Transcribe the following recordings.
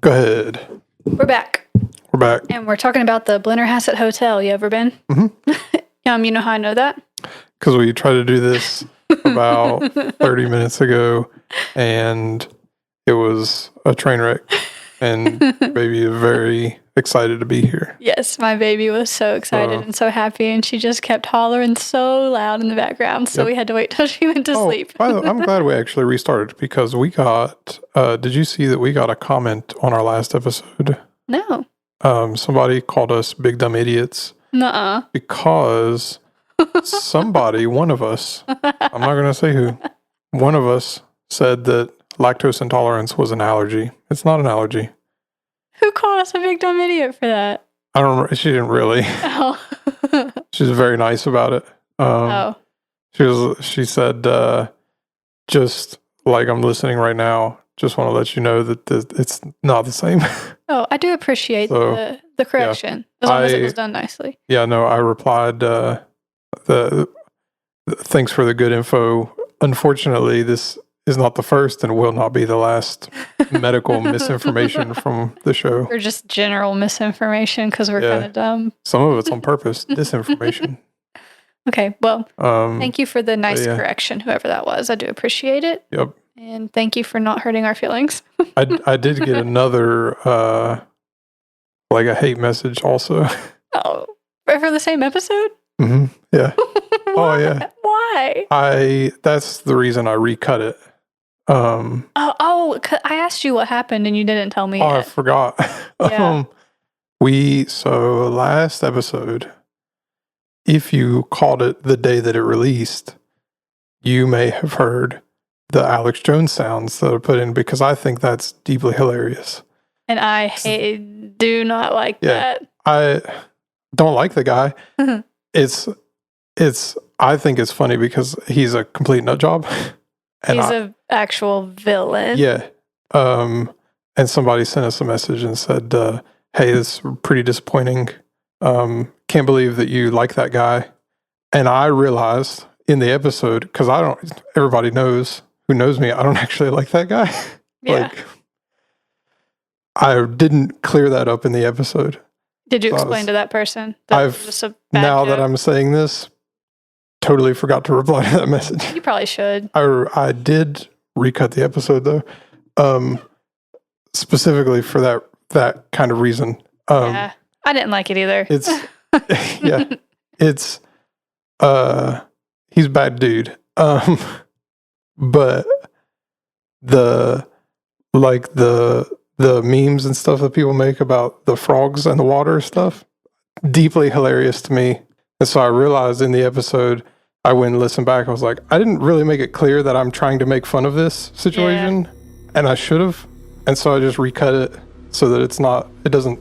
Go ahead. We're back. We're back. And we're talking about the Blennerhassett Hotel. You ever been? Mm-hmm. You know how I know that? Because we tried to do this about 30 minutes ago, and it was a train wreck. And baby is very excited to be here. Yes, my baby was so excited and so happy, and she just kept hollering so loud in the background, so we had to wait till she went to sleep. By the way, I'm glad we actually restarted because we got, did you see that we got a comment on our last episode? No. Somebody called us big dumb idiots. Nuh-uh. Because somebody, one of us, I'm not going to say who, one of us said that lactose intolerance was an allergy. It's not an allergy. Who called us a big dumb idiot for that? I don't remember. She didn't really. Oh. She was very nice about it. She said, just like I'm listening right now, just want to let you know that it's not the same. Oh, I do appreciate the correction, as long as it was done nicely. Yeah, no, I replied, thanks for the good info. Unfortunately, this is not the first and will not be the last medical misinformation from the show. Or just general misinformation because we're kind of dumb. Some of it's on purpose, disinformation. Okay, well, thank you for the nice correction, whoever that was. I do appreciate it. Yep. And thank you for not hurting our feelings. I did get another, like a hate message also. Oh, for the same episode? Mm-hmm. Yeah. Oh, yeah. Why? That's the reason I recut it. I asked you what happened and you didn't tell me yet. I forgot. Yeah. So last episode, if you called it the day that it released, you may have heard the Alex Jones sounds that are put in because I think that's deeply hilarious. And I do not like that. I don't like the guy. I think it's funny because he's a complete nut job. And he's an actual villain. Yeah. And somebody sent us a message and said, hey, this is pretty disappointing. Can't believe that you like that guy. And I realized in the episode, because everybody knows who knows me, I don't actually like that guy. Yeah. I didn't clear that up in the episode. Did you explain to that person? That I'm saying this, totally forgot to reply to that message. You probably should. I did recut the episode though, specifically for that kind of reason. I didn't like it either. It's he's a bad dude. But the memes and stuff that people make about the frogs and the water stuff, deeply hilarious to me. And so I realized in the episode, I went and listened back. I was like, I didn't really make it clear that I'm trying to make fun of this situation, and I should have. And so I just recut it so that it doesn't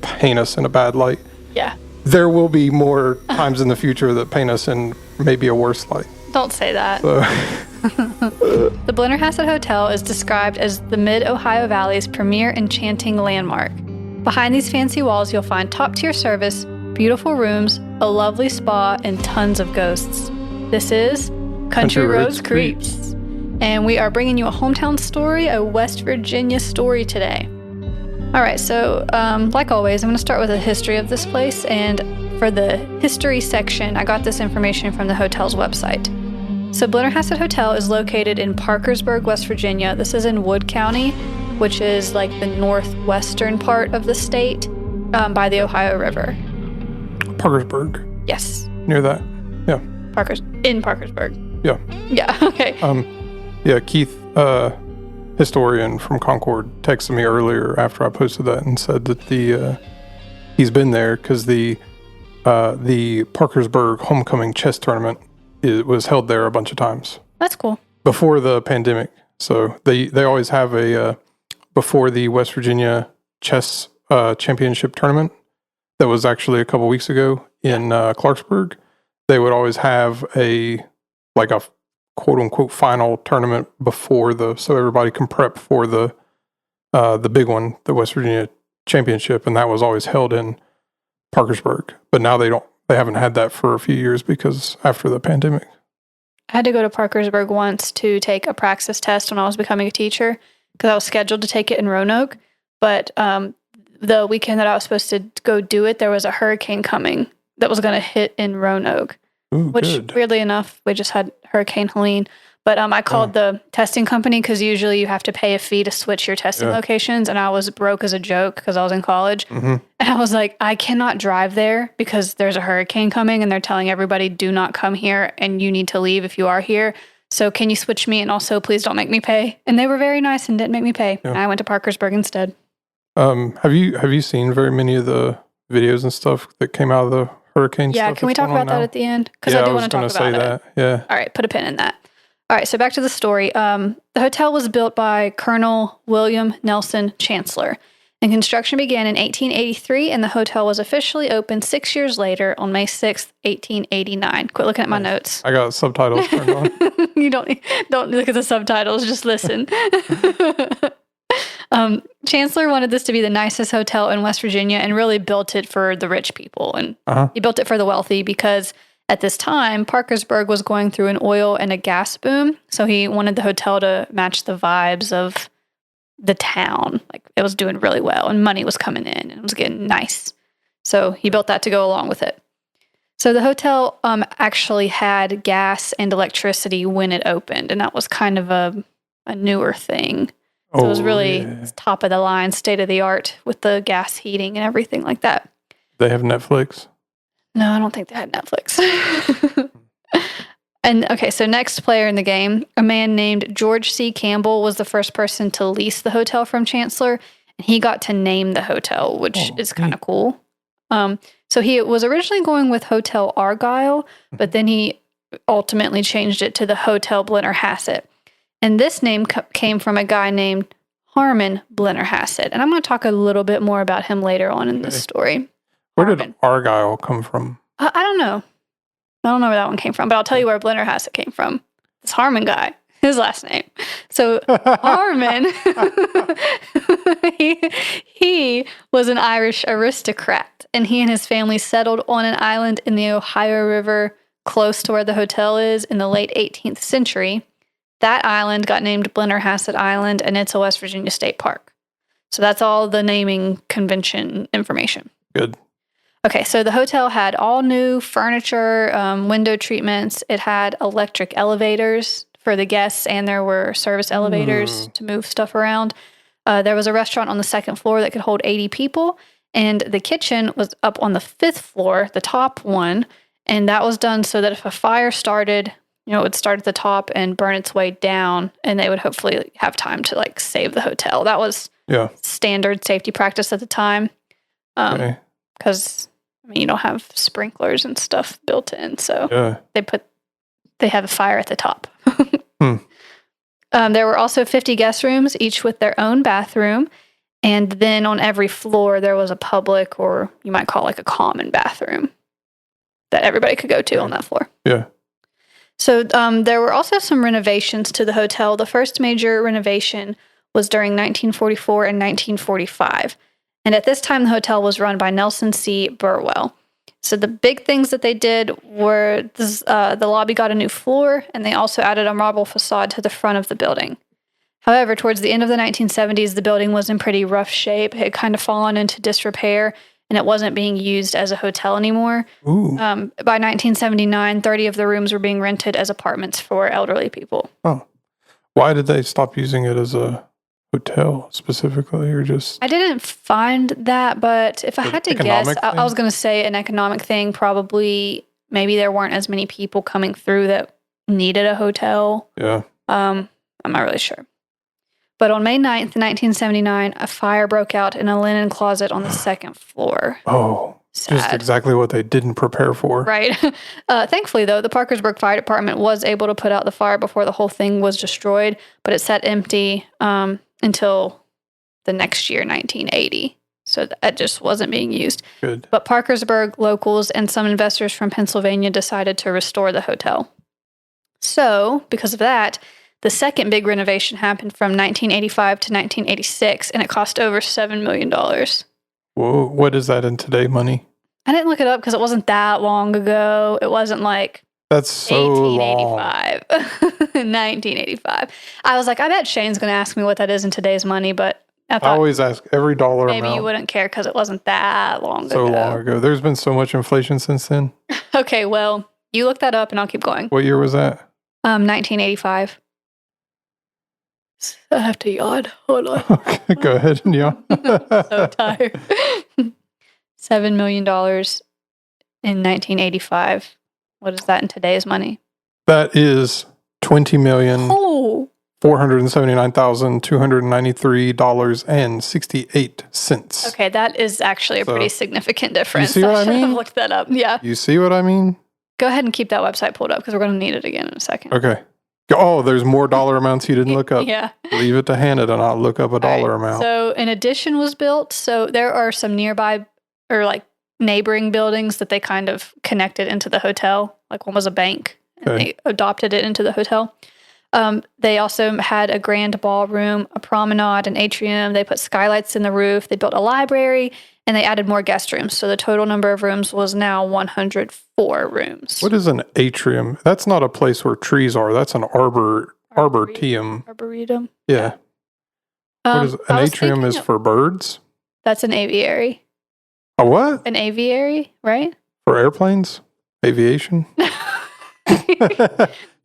paint us in a bad light. Yeah. There will be more times in the future that paint us in maybe a worse light. Don't say that. So. The Blennerhassett Hotel is described as the Mid-Ohio Valley's premier enchanting landmark. Behind these fancy walls, you'll find top-tier service, beautiful rooms, a lovely spa, and tons of ghosts. This is Country Roads Creeps. And we are bringing you a hometown story, a West Virginia story today. All right, so like always, I'm going to start with a history of this place. And for the history section, I got this information from the hotel's website. So Blennerhassett Hotel is located in Parkersburg, West Virginia. This is in Wood County, which is like the northwestern part of the state by the Ohio River. Parkersburg. Yes. Near that. Yeah. In Parkersburg. Yeah. Yeah, okay. Keith, historian from Concord, texted me earlier after I posted that and said that he's been there because the Parkersburg Homecoming Chess Tournament was held there a bunch of times. That's cool. Before the pandemic. So they always have before the West Virginia Chess Championship Tournament that was actually a couple weeks ago in Clarksburg, they would always have a quote unquote final tournament so everybody can prep for the big one, the West Virginia Championship, and that was always held in Parkersburg. But now they haven't had that for a few years because after the pandemic. I had to go to Parkersburg once to take a praxis test when I was becoming a teacher because I was scheduled to take it in Roanoke, But the weekend that I was supposed to go do it, there was a hurricane coming that was going to hit in Roanoke, which good. weirdly enough, we just had Hurricane Helene. But I called the testing company because usually you have to pay a fee to switch your testing locations. And I was broke as a joke because I was in college. And I was like, I cannot drive there because there's a hurricane coming and they're telling everybody, do not come here and you need to leave if you are here. So can you switch me? And also, please don't make me pay. And they were very nice and didn't make me pay. Yeah. And I went to Parkersburg instead. Have you seen very many of the videos and stuff that came out of the hurricane stuff? Yeah, can we talk about that at the end? Because I do want to talk about that. Yeah. All right, put a pin in that. All right, so back to the story. The hotel was built by Colonel William Nelson Chancellor, and construction began in 1883, and the hotel was officially opened 6 years later on May 6th, 1889. Quit looking at my notes. I got subtitles turned on. You don't look at the subtitles, just listen. Chancellor wanted this to be the nicest hotel in West Virginia and really built it for the rich people. And he built it for the wealthy because at this time, Parkersburg was going through an oil and a gas boom. So he wanted the hotel to match the vibes of the town. Like it was doing really well and money was coming in and it was getting nice. So he built that to go along with it. So the hotel actually had gas and electricity when it opened. And that was kind of a newer thing. So it was really top of the line, state of the art with the gas heating and everything like that. They have Netflix? No, I don't think they had Netflix. And okay, so next player in the game, a man named George C. Campbell was the first person to lease the hotel from Chancellor, and he got to name the hotel, which is kind of cool. So he was originally going with Hotel Argyle, but then he ultimately changed it to the Hotel Blennerhassett. And this name came from a guy named Harmon Blennerhassett. And I'm going to talk a little bit more about him later on in this story. Where did Argyle come from? I don't know. I don't know where that one came from, but I'll tell you where Blennerhassett came from. This Harmon guy, his last name. So Harmon, he was an Irish aristocrat, and he and his family settled on an island in the Ohio River close to where the hotel is in the late 18th century. That island got named Blennerhassett Island, and it's a West Virginia state park. So that's all the naming convention information. Good. Okay, so the hotel had all new furniture, window treatments. It had electric elevators for the guests, and there were service elevators to move stuff around. There was a restaurant on the second floor that could hold 80 people, and the kitchen was up on the fifth floor, the top one, and that was done so that if a fire started, it would start at the top and burn its way down, and they would hopefully have time to save the hotel. That was standard safety practice at the time, because you don't have sprinklers and stuff built in, so they have a fire at the top. There were also 50 guest rooms, each with their own bathroom, and then on every floor there was a public, or you might call a common bathroom that everybody could go to on that floor. Yeah. So there were also some renovations to the hotel. The first major renovation was during 1944 and 1945. And at this time, the hotel was run by Nelson C. Burwell. So the big things that they did were the lobby got a new floor, and they also added a marble facade to the front of the building. However, towards the end of the 1970s, the building was in pretty rough shape. It had kind of fallen into disrepair, and it wasn't being used as a hotel anymore. By 1979, 30 of the rooms were being rented as apartments for elderly people. Oh. Why did they stop using it as a hotel specifically, or just... I didn't find that, but if I had to guess, I was going to say an economic thing. Probably, maybe there weren't as many people coming through that needed a hotel. Yeah. I'm not really sure. But on May 9th, 1979, a fire broke out in a linen closet on the second floor. Oh, sad. Just exactly what they didn't prepare for. Right. Thankfully, though, the Parkersburg Fire Department was able to put out the fire before the whole thing was destroyed, but it sat empty until the next year, 1980. So that just wasn't being used. Good. But Parkersburg locals and some investors from Pennsylvania decided to restore the hotel. So, because of that, the second big renovation happened from 1985 to 1986, and it cost over $7 million. Whoa, what is that in today money? I didn't look it up because it wasn't that long ago. It wasn't like that's so 1885. 1985. I was like, I bet Shane's going to ask me what that is in today's money, but I I thought always ask every dollar maybe amount. you wouldn't care because it wasn't that long So ago. long ago. There's been so much inflation since then. Okay, well, you look that up and I'll keep going. What year was that? 1985. I have to yawn. Hold on. Okay, go ahead. Yeah. So tired. $7 million in 1985. What is that in today's money? That is Oh, $20,479,293.68. okay. That is actually a So, pretty significant difference. see what I should have mean? looked that up. Yeah. You see what I mean? Go ahead and keep that website pulled up because we're going to need it again in a second. Okay. Oh, there's more dollar amounts you didn't look up. Yeah. Leave it to Hannah to not look up a dollar amount. So an addition was built. So there are some nearby or like neighboring buildings that they kind of connected into the hotel. Like one was a bank and Okay. they adopted it into the hotel. They also had a grand ballroom, a promenade, an atrium. They put skylights in the roof. They built a library and they added more guest rooms. So the total number of rooms was now 104 rooms. What is an atrium? That's not a place where trees are. That's an arboretum. Arboretum. Yeah. What is an I was atrium thinking is for birds? That's an aviary. A what? An aviary, right? For airplanes? Aviation?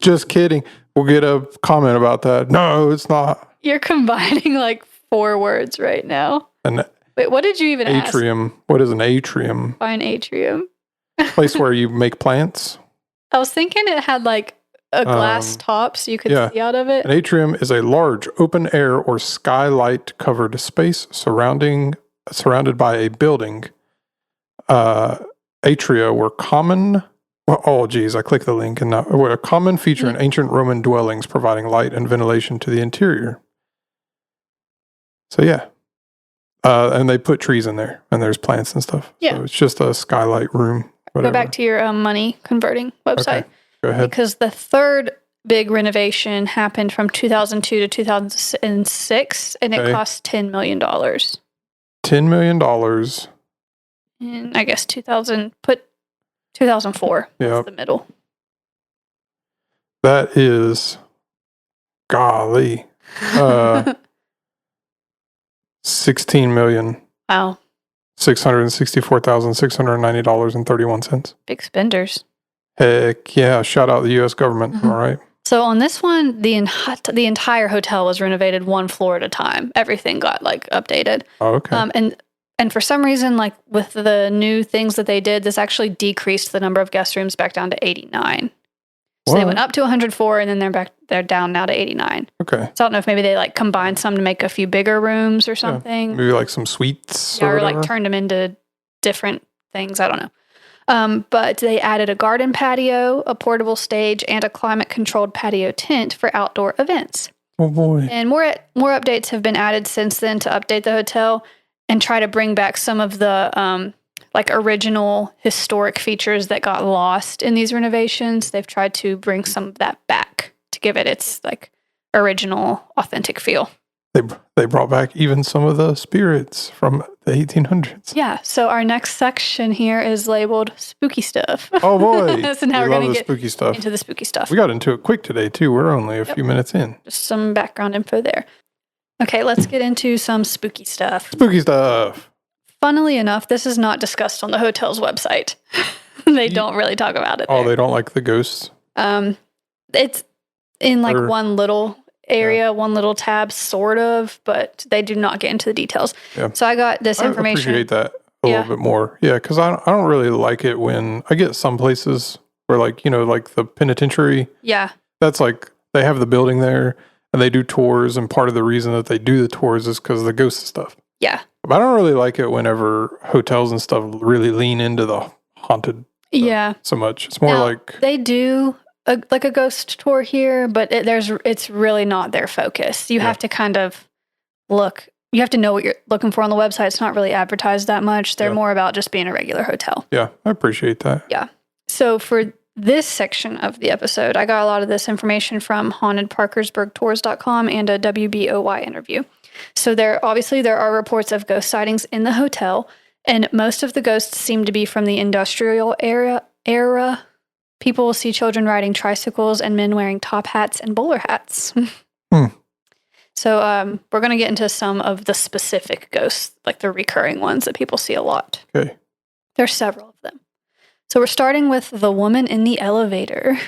Just kidding. We'll get a comment about that. No, it's not. You're combining like 4 words right now. An Wait, what did you even ask? atrium. What is an atrium? By an atrium. Place where you make plants. I was thinking it had like a glass top so you could yeah. see out of it. An atrium is a large open air or skylight covered space surrounded by a building. Atria were common. Well, oh, geez, I clicked the link and now were a common feature in ancient Roman dwellings, providing light and ventilation to the interior. So yeah, and they put trees in there, and there's plants and stuff. Yeah. So it's just a skylight room. Whatever. Go back to your money converting website. Okay, go ahead. Because the third big renovation happened from 2002 to 2006, and it cost $10 million. $10 million. And I guess 2004 was the middle. That is, golly, $16,664,690.31. Big spenders. Heck yeah! Shout out the U.S. government. All right. So on this one, the entire hotel was renovated one floor at a time. Everything got like updated. Oh, okay. And for some reason, like with the new things that they did, this actually decreased the number of guest rooms back down to 89. So they went up to 104 and then they're down now to 89. Okay. So I don't know if maybe they like combined some to make a few bigger rooms or something. Yeah, maybe like some suites or like turned them into different things. I don't know. But they added a garden patio, a portable stage, and a climate-controlled patio tent for outdoor events. Oh boy. And more updates have been added since then to update the hotel and try to bring back some of the like original historic features that got lost in these renovations. They've tried to bring some of that back to give it its like original, authentic feel. They brought back even some of the spirits from the 1800s. Yeah. So our next section here is labeled spooky stuff. Oh boy. So now we're going to get spooky stuff. into the spooky stuff. We got into it quick today too. We're only a few minutes in. Just some background info there. Okay, let's get into some spooky stuff. Spooky stuff. Funnily enough, this is not discussed on the hotel's website. They don't really talk about it. Oh, they don't like the ghosts? It's in like one little area, one little tab, sort of, but they do not get into the details. Yeah. So I got this information. I appreciate that a little bit more. Yeah, because I don't really like it when I get some places where like, like the penitentiary. Yeah. That's like, they have the building there and they do tours. And part of the reason that they do the tours is because of the ghost stuff. Yeah. But I don't really like it whenever hotels and stuff really lean into the haunted so much. It's more like... They do a ghost tour here, but it's really not their focus. You have to kind of look. You have to know what you're looking for on the website. It's not really advertised that much. They're more about just being a regular hotel. Yeah, I appreciate that. Yeah. So for this section of the episode, I got a lot of this information from hauntedparkersburgtours.com and a WBOY interview. So there are reports of ghost sightings in the hotel, and most of the ghosts seem to be from the industrial era. People will see children riding tricycles and men wearing top hats and bowler hats. So we're going to get into some of the specific ghosts, like the recurring ones that people see a lot. Okay. There's several of them. So we're starting with the woman in the elevator.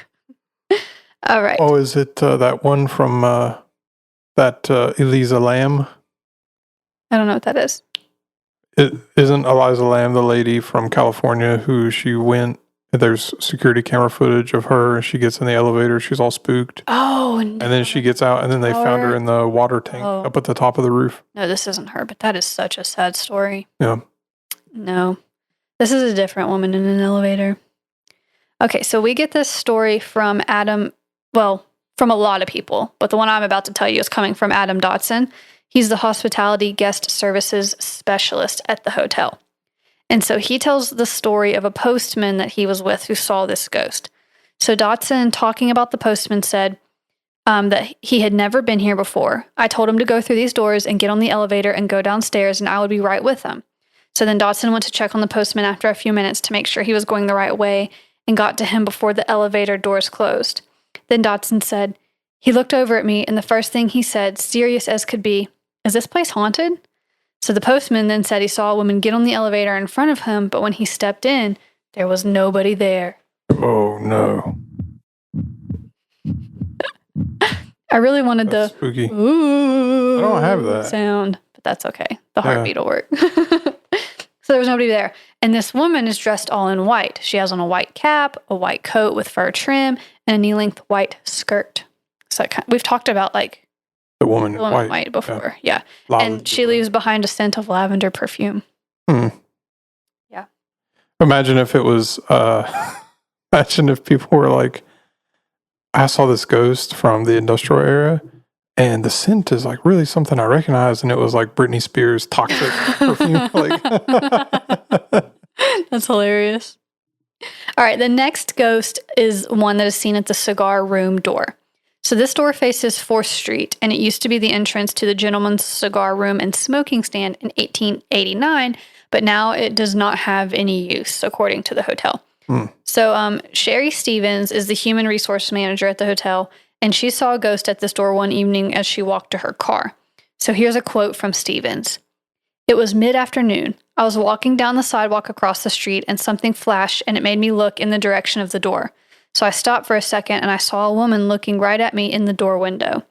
All right. Oh, is it that one from that Eliza Lamb? I don't know what that is. It isn't Eliza Lamb the lady from California who she went. There's security camera footage of her. She gets in the elevator. She's all spooked. Oh, no. And then she gets out, and then they found her in the water tank up at the top of the roof. No, this isn't her, but that is such a sad story. Yeah. No, this is a different woman in an elevator. Okay, so we get this story from Adam, well, from a lot of people, but the one I'm about to tell you is coming from Adam Dotson. He's the hospitality guest services specialist at the hotel. And so he tells the story of a postman that he was with who saw this ghost. So Dotson, talking about the postman, said that he had never been here before. I told him to go through these doors and get on the elevator and go downstairs, and I would be right with him. So then Dotson went to check on the postman after a few minutes to make sure he was going the right way and got to him before the elevator doors closed. Then Dotson said, he looked over at me, and the first thing he said, serious as could be, is this place haunted? So the postman then said he saw a woman get on the elevator in front of him, but when he stepped in, there was nobody there. Oh, no. I really wanted That's the spooky. ooh I don't have that sound, but that's okay. The heartbeat will work. So there was nobody there. And this woman is dressed all in white. She has on a white cap, a white coat with fur trim, and a knee-length white skirt. So we've talked about like the woman in white before. Yeah. And she leaves behind a scent of lavender perfume. Yeah. Imagine if it was, imagine if people were like, I saw this ghost from the industrial era, and the scent is like really something I recognize, and it was like Britney Spears' toxic perfume. That's hilarious. All right, the next ghost is one that is seen at the cigar room door. So this door faces 4th Street, and it used to be the entrance to the gentleman's cigar room and smoking stand in 1889, but now it does not have any use, according to the hotel. So Sherry Stevens is the human resource manager at the hotel, and she saw a ghost at this door one evening as she walked to her car. So here's a quote from Stevens. It was mid-afternoon. I was walking down the sidewalk across the street, and something flashed, and it made me look in the direction of the door. So I stopped for a second, and I saw a woman looking right at me in the door window.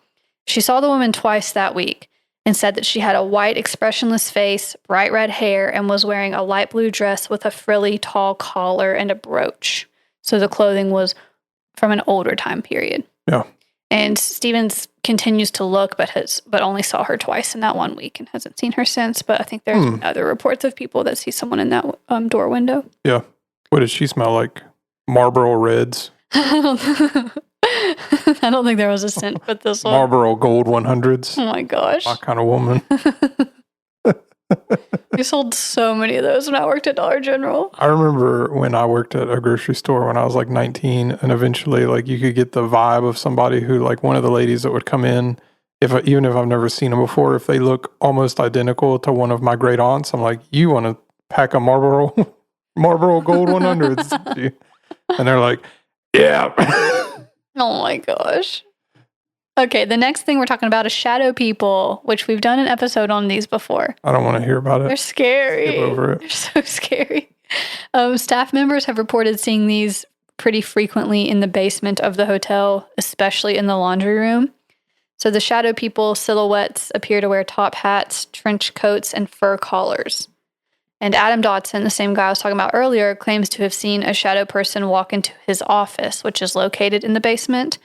She saw the woman twice that week and said that she had a white, expressionless face, bright red hair, and was wearing a light blue dress with a frilly, tall collar and a brooch. So the clothing was from an older time period. Yeah. And Stevens continues to look, but only saw her twice in that 1 week and hasn't seen her since. But I think there's been other reports of people that see someone in that door window. Yeah. What does she smell like? Marlboro Reds? I don't think there was a scent with this one. Marlboro Gold 100s? Oh my gosh. My kind of woman. We sold so many of those when I worked at Dollar General. I remember when I worked at a grocery store when I was like 19, and eventually like you could get the vibe of somebody who, like one of the ladies that would come in, even if I've never seen them before, if they look almost identical to one of my great aunts, I'm like, you want to pack a Marlboro Gold 100s? And they're like, yeah. Oh my gosh. Okay, the next thing we're talking about is shadow people, which we've done an episode on these before. I don't want to hear about it. They're scary. Skip over it. They're so scary. Staff members have reported seeing these pretty frequently in the basement of the hotel, especially in the laundry room. So the shadow people silhouettes appear to wear top hats, trench coats, and fur collars. And Adam Dotson, the same guy I was talking about earlier, claims to have seen a shadow person walk into his office, which is located in the basement.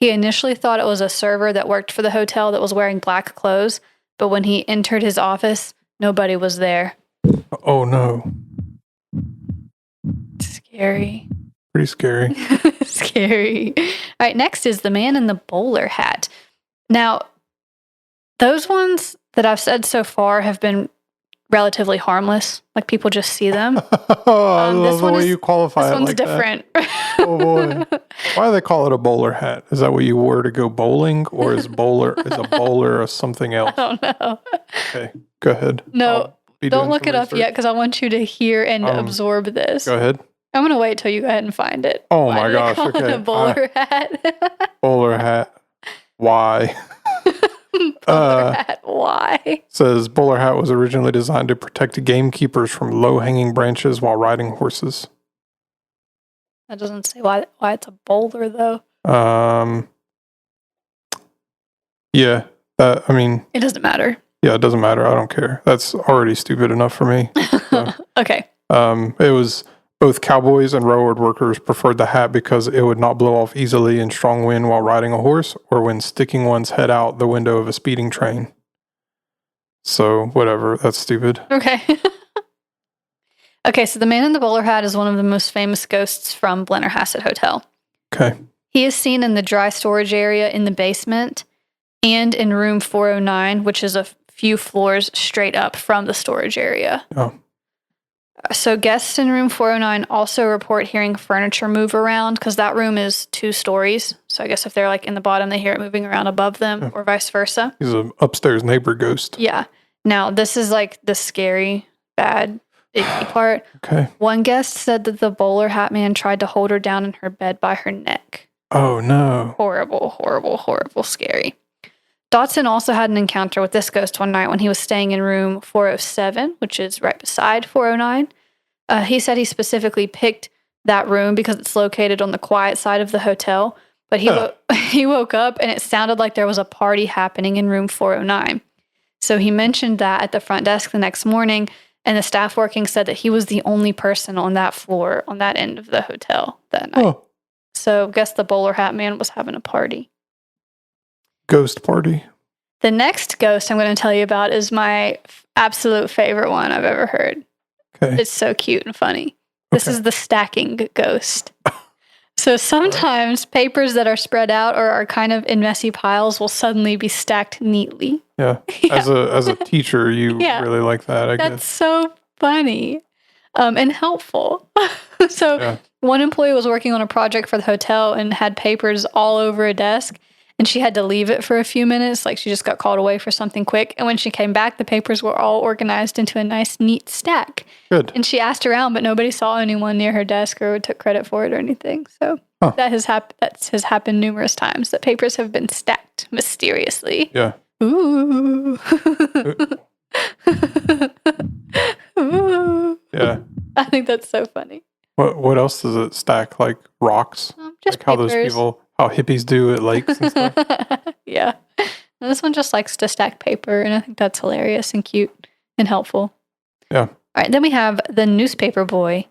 He initially thought it was a server that worked for the hotel that was wearing black clothes, but when he entered his office, nobody was there. Oh, no. Scary. Pretty scary. Scary. All right, next is the man in the bowler hat. Now, those ones that I've said so far have been relatively harmless. Like, people just see them. I love the way you qualify this it one's like different. Oh, boy. Why do they call it a bowler hat? Is that what you wore to go bowling? Or is a bowler or something else? I don't know. Okay, go ahead. No, don't look it up yet because I want you to hear and absorb this. Go ahead. I'm going to wait till you go ahead and find it. Oh, Why my do they gosh. call it Okay. a bowler hat. Bowler hat. Why? Bowler hat. Why? Says bowler hat was originally designed to protect gamekeepers from low-hanging branches while riding horses. That doesn't say why it's a bowler, though. Yeah. I mean... It doesn't matter. Yeah, it doesn't matter. I don't care. That's already stupid enough for me. So, okay. It was... Both cowboys and railroad workers preferred the hat because it would not blow off easily in strong wind while riding a horse or when sticking one's head out the window of a speeding train. So, whatever. That's stupid. Okay. Okay, so the man in the bowler hat is one of the most famous ghosts from Blennerhassett Hotel. Okay. He is seen in the dry storage area in the basement and in room 409, which is a few floors straight up from the storage area. Oh. So guests in room 409 also report hearing furniture move around because that room is 2 stories. So I guess if they're like in the bottom, they hear it moving around above them or vice versa. He's an upstairs neighbor ghost. Yeah. Now, this is like the scary, bad, icky part. Okay. One guest said that the bowler hat man tried to hold her down in her bed by her neck. Oh, no. Horrible, horrible, horrible, scary. Dotson also had an encounter with this ghost one night when he was staying in room 407, which is right beside 409. He said he specifically picked that room because it's located on the quiet side of the hotel, but he woke up and it sounded like there was a party happening in room 409. So he mentioned that at the front desk the next morning, and the staff working said that he was the only person on that floor on that end of the hotel that night. Oh. So I guess the bowler hat man was having a party. Ghost party. The next ghost I'm going to tell you about is my absolute favorite one I've ever heard. Okay. It's so cute and funny. This is the stacking ghost. So sometimes papers that are spread out or are kind of in messy piles will suddenly be stacked neatly. Yeah. As a teacher, you really like that, I guess. That's so funny and helpful. So one employee was working on a project for the hotel and had papers all over a desk. And she had to leave it for a few minutes, like she just got called away for something quick. And when she came back, the papers were all organized into a nice, neat stack. Good. And she asked around, but nobody saw anyone near her desk or took credit for it or anything. So that has happened numerous times, that papers have been stacked mysteriously. Yeah. Ooh. Ooh. Yeah. I think that's so funny. What else does it stack? Like rocks? Just like how papers. those people... How hippies do at lakes and stuff. Yeah. And this one just likes to stack paper, and I think that's hilarious and cute and helpful. Yeah. All right, then we have the newspaper boy.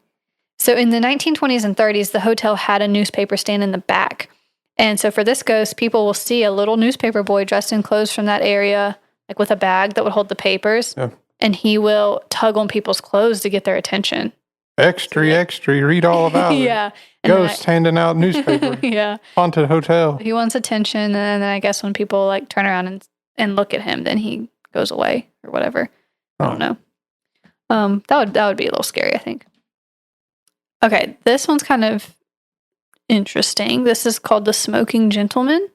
So in the 1920s and 30s, the hotel had a newspaper stand in the back. And so for this ghost, people will see a little newspaper boy dressed in clothes from that area, like with a bag that would hold the papers. Yeah. And he will tug on people's clothes to get their attention. Extra, read all about it. Yeah. Ghost handing out newspaper. Yeah. Haunted hotel. He wants attention, and then I guess when people like turn around and look at him, then he goes away or whatever. I don't know. That would be a little scary, I think. Okay, this one's kind of interesting. This is called the Smoking Gentleman.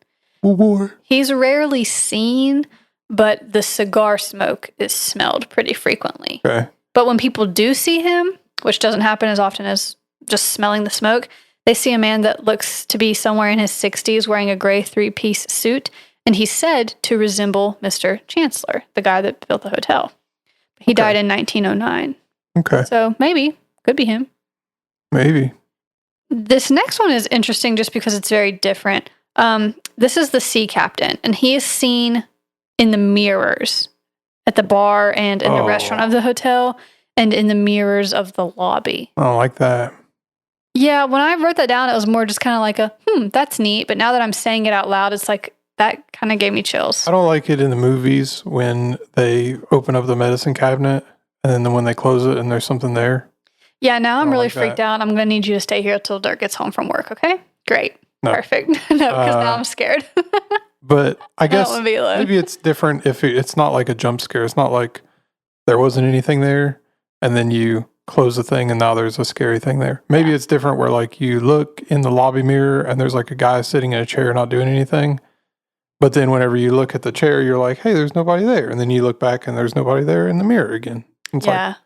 Oh boy. He's rarely seen, but the cigar smoke is smelled pretty frequently. Okay. But when people do see him, which doesn't happen as often as just smelling the smoke, they see a man that looks to be somewhere in his 60s wearing a gray 3-piece suit, and he's said to resemble Mr. Chancellor, the guy that built the hotel. He died in 1909. Okay. So maybe, could be him. Maybe. This next one is interesting just because it's very different. This is the sea captain, and he is seen in the mirrors at the bar and in the restaurant of the hotel and in the mirrors of the lobby. I don't like that. Yeah, when I wrote that down, it was more just kind of like that's neat. But now that I'm saying it out loud, it's like, that kind of gave me chills. I don't like it in the movies when they open up the medicine cabinet and then when they close it and there's something there. Yeah, now I'm really freaked out. I'm going to need you to stay here until Dirk gets home from work, okay? Great. No. Perfect. No, because now I'm scared. But I guess I don't wanna be alone. maybe it's different if it's not like a jump scare. It's not like there wasn't anything there and then you close the thing and now there's a scary thing there. Maybe it's different where like you look in the lobby mirror and there's like a guy sitting in a chair not doing anything. But then whenever you look at the chair, you're like, hey, there's nobody there. And then you look back and there's nobody there in the mirror again. It's like,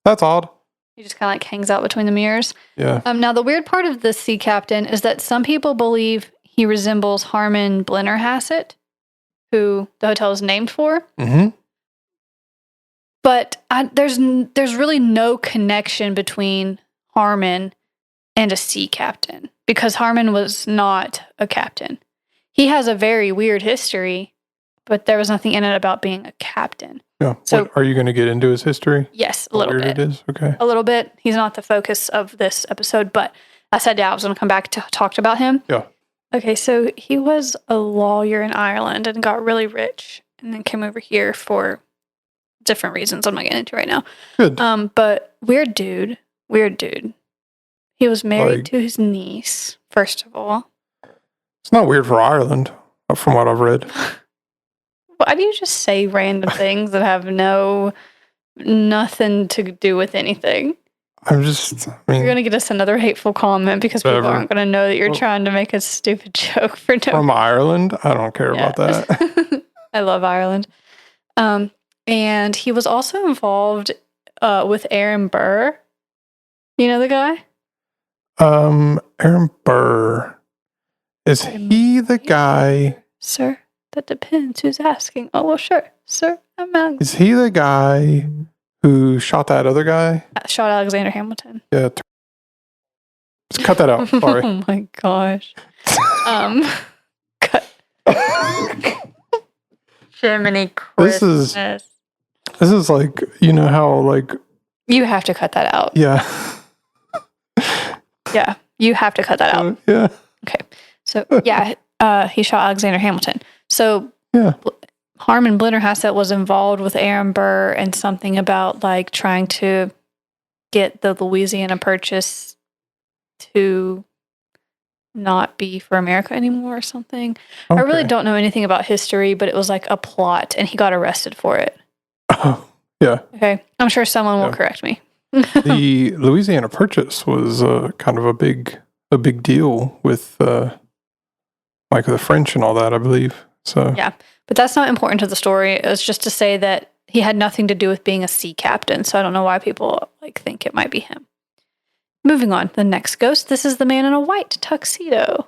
that's odd. He just kind of like hangs out between the mirrors. Yeah. Now, the weird part of the sea captain is that some people believe he resembles Harmon Blennerhassett. who the hotel is named for. Mm-hmm. But there's really no connection between Harmon and a sea captain because Harmon was not a captain. He has a very weird history, but there was nothing in it about being a captain. Yeah. So, are you going to get into his history? Yes, a How little weird bit. It is? Okay. A little bit. He's not the focus of this episode, but I said I was going to come back to talk about him. Yeah. Okay, so he was a lawyer in Ireland and got really rich and then came over here for different reasons I'm not getting into right now. Good. But weird dude. He was married to his niece, first of all. It's not weird for Ireland, from what I've read. Why do you just say random things that have nothing to do with anything? You're going to get us another hateful comment because people aren't going to know that you're trying to make a stupid joke for no From Ireland? I don't care about that. I love Ireland. And he was also involved with Aaron Burr. You know the guy? Aaron Burr. Is he the guy? Sir, that depends. Who's asking? Oh, well, sure. Sir, I'm asking. Is he the guy who shot that other guy? Shot Alexander Hamilton. Yeah. Let's cut that out. Sorry. Oh my gosh. Cut. Jiminy Christmas. This is like, you know how like... You have to cut that out. Yeah. Yeah, you have to cut that out. Yeah. Okay. So, yeah, he shot Alexander Hamilton. So, yeah. Harmon Blennerhassett was involved with Aaron Burr and something about like trying to get the Louisiana Purchase to not be for America anymore or something. Okay. I really don't know anything about history, but it was like a plot and he got arrested for it. Oh, yeah. Okay. I'm sure someone will correct me. The Louisiana Purchase was kind of a big deal with like the French and all that, I believe. So yeah, but that's not important to the story. It was just to say that he had nothing to do with being a sea captain. So I don't know why people like think it might be him. Moving on, the next ghost. This is the man in a white tuxedo,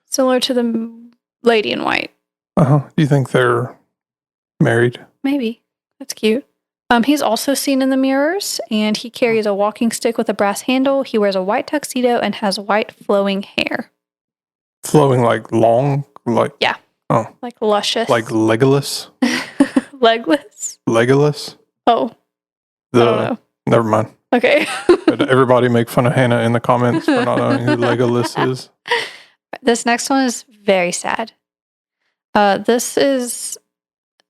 similar to the lady in white. Do you think they're married? Maybe. That's cute. He's also seen in the mirrors, and he carries a walking stick with a brass handle. He wears a white tuxedo and has white flowing hair. Flowing like long? Like yeah. Oh. Like luscious. Like Legolas? Legless? Legolas? Oh. I don't know. Never mind. Okay. Everybody make fun of Hannah in the comments for not knowing who Legolas is. This next one is very sad. This is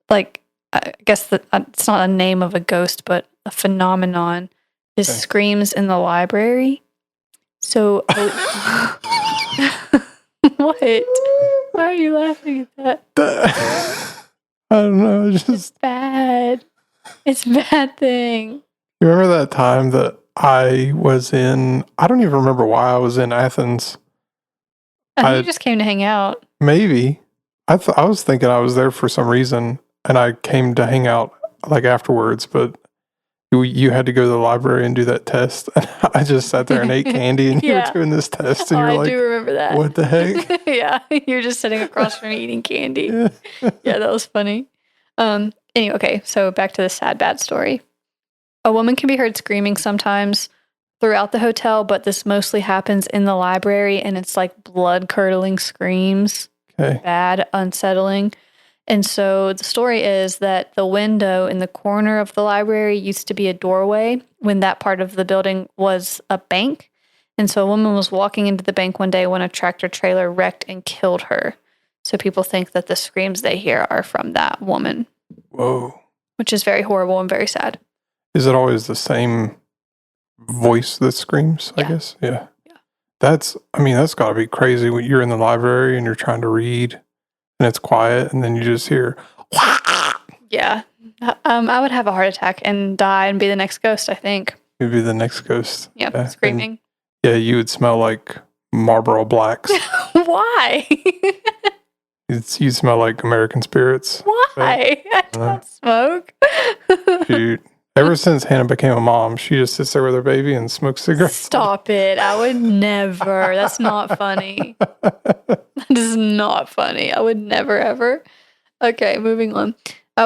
like... I guess it's not a name of a ghost, but a phenomenon is screams in the library. So, what? Why are you laughing at that? I don't know. It's bad. It's a bad thing. You remember that time that I was in, I don't even remember why I was in Athens. I think you just came to hang out. Maybe. I was thinking I was there for some reason. And I came to hang out like afterwards, but you had to go to the library and do that test. And I just sat there and ate candy, and you were doing this test, and you're like, I do remember that. What the heck? Yeah, you're just sitting across from me eating candy. Yeah, that was funny. Anyway, okay, so back to the sad, bad story. A woman can be heard screaming sometimes throughout the hotel, but this mostly happens in the library, and it's like blood-curdling screams. Okay. Bad, unsettling. And so the story is that the window in the corner of the library used to be a doorway when that part of the building was a bank. And so a woman was walking into the bank one day when a tractor trailer wrecked and killed her. So people think that the screams they hear are from that woman. Whoa. Which is very horrible and very sad. Is it always the same voice that screams, I guess? Yeah. That's got to be crazy when you're in the library and you're trying to read. And it's quiet, and then you just hear, Wah! Yeah. I would have a heart attack and die and be the next ghost, I think. You'd be the next ghost. Yeah, screaming. And, you would smell like Marlboro Blacks. Why? You'd smell like American Spirits. Why? I don't smoke. Shoot. Ever since Hannah became a mom, she just sits there with her baby and smokes cigarettes. Stop it. I would never. That's not funny. That is not funny. I would never, ever. Okay, moving on.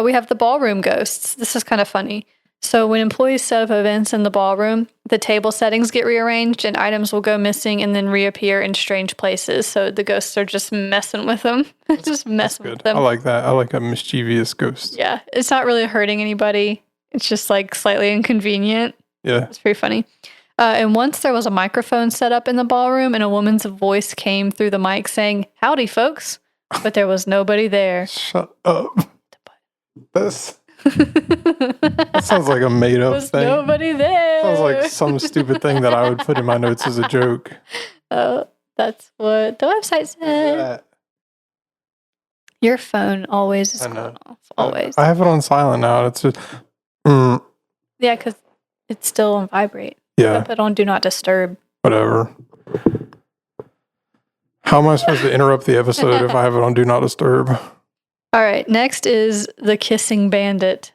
We have the ballroom ghosts. This is kind of funny. So when employees set up events in the ballroom, the table settings get rearranged and items will go missing and then reappear in strange places. So the ghosts are just messing with them. Just messing with them. I like that. I like a mischievous ghost. Yeah, it's not really hurting anybody. It's just like slightly inconvenient. Yeah. It's pretty funny. And once there was a microphone set up in the ballroom and a woman's voice came through the mic saying, "Howdy, folks." But there was nobody there. Shut up. That sounds like a made up thing. Nobody there. Sounds like some stupid thing that I would put in my notes as a joke. That's what the website said. Your phone always is going off. Always. I have it on silent now. It's just. Yeah, because it's still on vibrate. Yeah. I put on do not disturb. Whatever. How am I supposed to interrupt the episode if I have it on do not disturb? All right, next is the kissing bandit.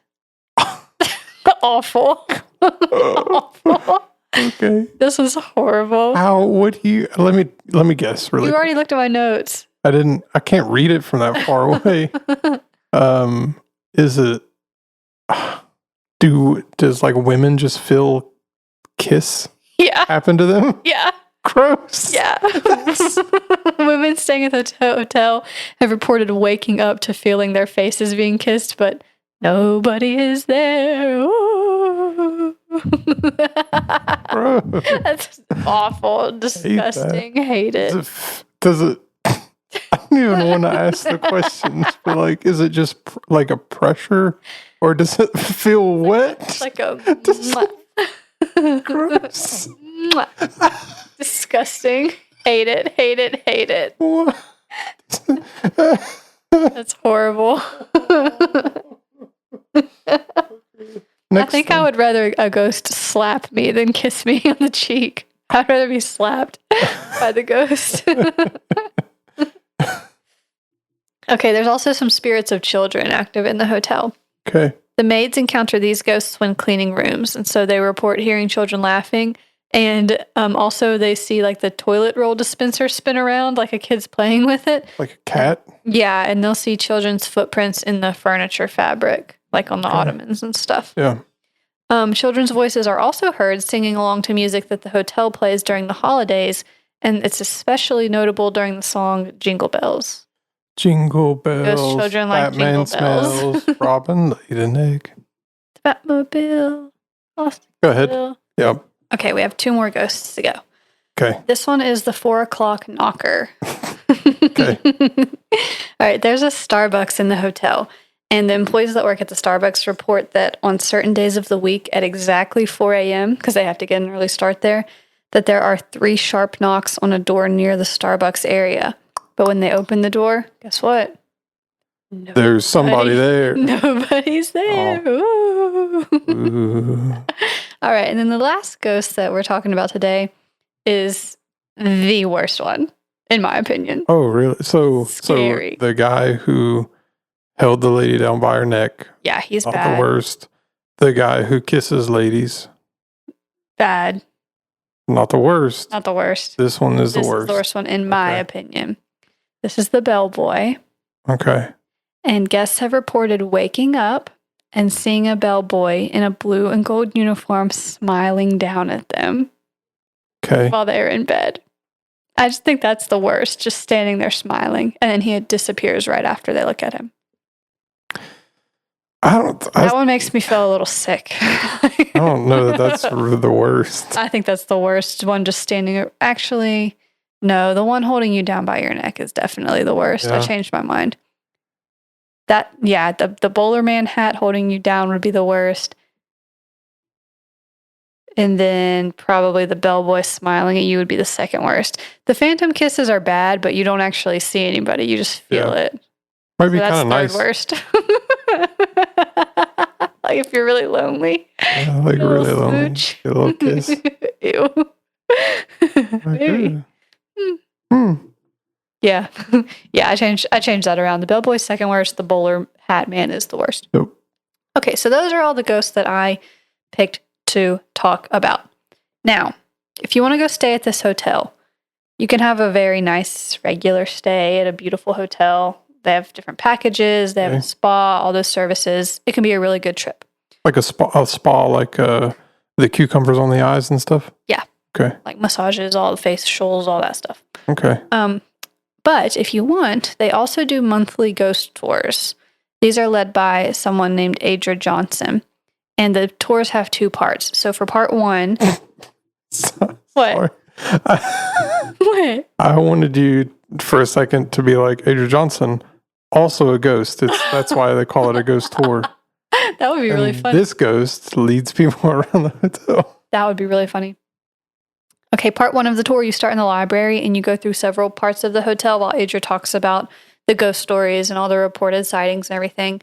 Awful. Awful. Okay. This is horrible. How would you? Let me guess. Really, You already looked at my notes. I can't read it from that far away. Is it? Does like women just feel kiss Yeah. happen to them? Yeah. Gross. Yeah. Women staying at the hotel have reported waking up to feeling their faces being kissed, but nobody is there. That's awful. Disgusting. Hate it. Does it? I don't even want to ask the questions, but like, is it just like a pressure, or does it feel wet? It's like a Gross. Disgusting. Hate it. Hate it. Hate it. What? That's horrible. I think I would rather a ghost slap me than kiss me on the cheek. I'd rather be slapped by the ghost. Okay, there's also some spirits of children active in the hotel. Okay. The maids encounter these ghosts when cleaning rooms, and so they report hearing children laughing. And also they see like the toilet roll dispenser spin around like a kid's playing with it. Like a cat? Yeah, and they'll see children's footprints in the furniture fabric, like on the ottomans and stuff. Yeah. Children's voices are also heard singing along to music that the hotel plays during the holidays, and it's especially notable during the song Jingle Bells. Jingle bells. Ghost children like Batman jingle bells. smells. Robin laid an egg. Batmobile. Lost Go ahead. Bill. Yep. Okay, we have 2 more ghosts to go. Okay. This one is the 4:00 knocker. Okay. All right, there's a Starbucks in the hotel, and the employees that work at the Starbucks report that on certain days of the week at exactly 4 a.m., because they have to get an early start there, that there are 3 sharp knocks on a door near the Starbucks area. But when they open the door, guess what? There's somebody there. Nobody's there. Oh. Ooh. All right, and then the last ghost that we're talking about today is the worst one, in my opinion. Oh, really? So Scary. The guy who held the lady down by her neck. Yeah, he's not bad. the worst. The guy who kisses ladies. Bad. Not the worst. Not the worst. This one is the worst. This is the worst one, in my opinion. This is the bellboy. Okay. And guests have reported waking up and seeing a bellboy in a blue and gold uniform smiling down at them. Okay. While they're in bed. I just think that's the worst, just standing there smiling. And then he disappears right after they look at him. That one makes me feel a little sick. I don't know that that's the worst. I think that's the worst one, just standing. Actually, no, the one holding you down by your neck is definitely the worst. Yeah. I changed my mind. The bowler man hat holding you down would be the worst. And then probably the bellboy smiling at you would be the second worst. The phantom kisses are bad, but you don't actually see anybody. You just feel it. Might be kind of nice. That's third worst. Like if you're really lonely. Yeah, like really lonely. Smooch. A little kiss. Ew. Maybe. Yeah. Yeah, I changed that around. The bellboy's second worst, the bowler hat man is the worst. Yep. Okay, so those are all the ghosts that I picked to talk about. Now, if you want to go stay at this hotel, you can have a very nice regular stay at a beautiful hotel They have different packages. They have Okay. a spa, all those services. It can be a really good trip. Like a spa, like the cucumbers on the eyes and stuff? Yeah. Okay. Like massages, all the facials, all that stuff. Okay. But if you want, they also do monthly ghost tours. These are led by someone named Adra Johnson. And the tours have 2 parts. So for part 1... What? What? I wanted you for a second to be like Adrian Johnson, also a ghost. That's why they call it a ghost tour. That would be really And funny. This ghost leads people around the hotel. That would be really funny. Okay, part 1 of the tour, you start in the library and you go through several parts of the hotel while Adria talks about the ghost stories and all the reported sightings and everything.